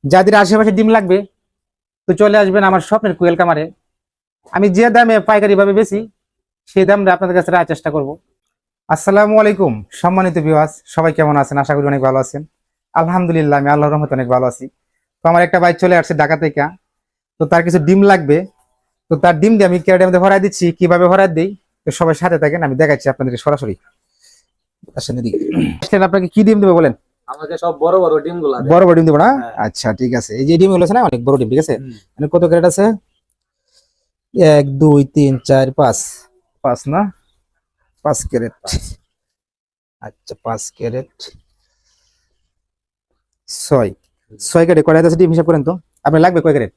যাদের আশেপাশে ডিম লাগবে তো চলে আসবেন আমার স্বপ্নের কোয়েল কামারে। আমি যে দামে পাইকারি ভাবে বেশি সেই দামটা আপনাদের কাছে রাখার চেষ্টা করব। আসসালামু আলাইকুম সম্মানিত ভিউয়ার্স, সবাই কেমন আছেন? আশা করি অনেক ভালো আছেন। আলহামদুলিল্লাহ, আমি আল্লাহর রহমতে অনেক ভালো আছি। তো আমার একটা ভাই চলে আসছে ঢাকা থেকে, তো তার কিছু ডিম লাগবে। তো তার ডিম দিয়ে আমি ক্যারেটের মধ্যে ভরাই দিচ্ছি। কিভাবে ভরাই দিই তো সবাই সাথে থাকেন, আমি দেখাচ্ছি আপনাদের সরাসরি। আসেন এদিকে। আপনাকে কি ডিম দেবো বলেন? আমাকে সব বড় বড় ডিম গুলা বড় বড় ডিম দেবো না? হ্যাঁ। আচ্ছা ঠিক আছে, এই যে ডিম গুলো আছে না, অনেক বড় ডিম, ঠিক আছে। মানে কত ক্যারেট আছে? 1 2 3 4 5, 5 না, 5 ক্যারেট। আচ্ছা 5 ক্যারেট 6 ক্যারেট কয়টা আছে ডিম হিসাব করেন তো। আপনার লাগবে কয় ক্যারেট?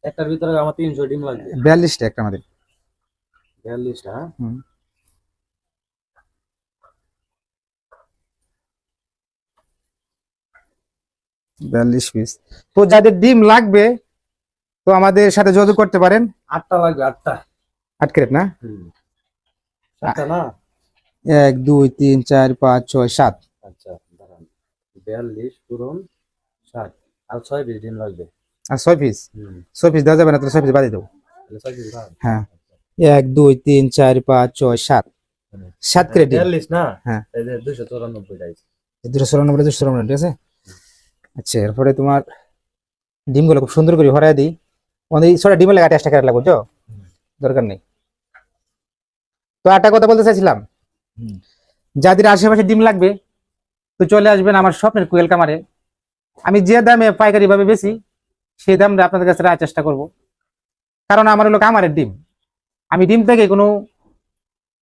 একটার ভিতরে আমার 300 ডিম লাগবে। 42টা একটা আমাদের। 42 টা। হুম, 42 পিস। তো যাদের ডিম লাগবে তো আমাদের সাথে যোগাযোগ করতে পারেন। 8টা লাগবে, 8টা। 8 ক্যারেট না? 7টা না? 1 2 3 4 5 6 7। আচ্ছা দাঁড়ান, 42 পূরণ 60 আর 6 পিস ডিম লাগবে। আর 6 পিস? 6 পিস দেওয়া যাবে না, তো 6 পিস বাদ দেবো। তাহলে 6 পিস দাও। হ্যাঁ, 1 2 3 4 5 6 7, 7 ক্যারেট ডিম। 42 না? হ্যাঁ, এই যে 294 টাইস। 294 294, ঠিক আছে। আচ্ছা এরপরে তোমার ডিমগুলো খুব সুন্দর করে ভরাই দিই। আমাদের এই ছটা ডিমের লাগে 28টা ক্যারেট লাগবে, বুঝছো? দরকার নেই। তো একটা কথা বলতে চাইছিলাম, যাদের আশেপাশে ডিম লাগবে তো চলে আসবেন আমার স্বপ্নের কোয়েল কামারে। আমি যে দামে পাইকারি ভাবে বেশি সেই দামটা আপনাদের কাছে রাখার চেষ্টা করব। কারণ আমার হলো কামারের ডিম, আমি ডিম থেকে কোনো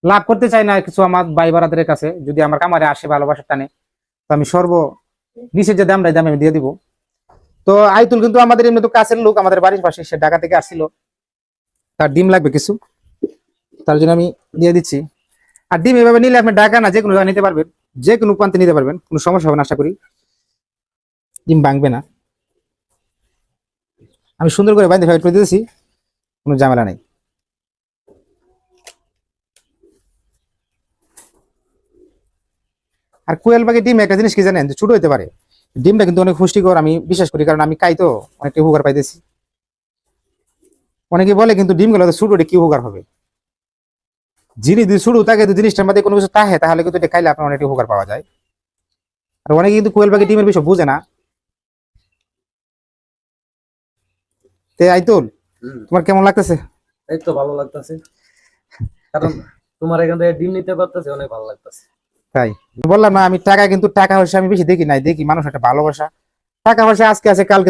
লাভ করতে চাই না কিছু আমার ভাই বারাদারের কাছে। যদি আমার কামারে আসে ভালোবাসা টানে তো আমি নিচের যে দামটা দামে আমি দিয়ে দিব। তো আইতুল কিন্তু আমাদের এমনি তো কাছের লোক, আমাদের বাড়ির পাশে, সে ঢাকা থেকে আসছিল, তার ডিম লাগবে কিছু, তার জন্য আমি দিয়ে দিচ্ছি। আর ডিম এভাবে নিলে আপনি ঢাকা না যে কোনো জায়গায় নিতে পারবেন, যে কোনো প্রান্তে নিতে পারবেন, কোনো সমস্যা হবে না, আশা করি ডিম ভাঙবে না। আমি সুন্দর করে বাইন্ধে ফেলে দিয়েছি, কোনো ঝামেলা নেই। আর কোয়েল পাখি ডিম একটা জিনিস কি জানেন, যে ছোট হতে পারে, ডিমটা কিন্তু অনেক পুষ্টিকর, আমি বিশ্বাস করি, কারণ আমি খাই তো, অনেকটা উপকার পাইতেছি। অনেকে বলে কিন্তু ডিমগুলো ছোট হলে কি উপকার হবে। জিনিস যদি ছোট থাকে, তো জিনিসটার মধ্যে কোনো কিছু থাকে, তাহলে কিন্তু এটা খাইলে আপনার অনেকটা উপকার পাওয়া যায়। আর অনেকে কিন্তু কোয়েল পাখি ডিমের বিষয় বুঝে না। তে আইতুল, তোমার কেমন লাগতেছে? এই তো ভালো লাগতেছে, কারণ তোমার এখান থেকে ডিম নিতে পারতেছে, অনেক ভালো লাগতেছে। তাই বললাম না, আমি টাকা কিন্তু টাকা পয়সা আমি বেশি দেখি নাই, দেখি মানুষ একটা ভালোবাসা। টাকা পয়সা আজকে আছে কালকে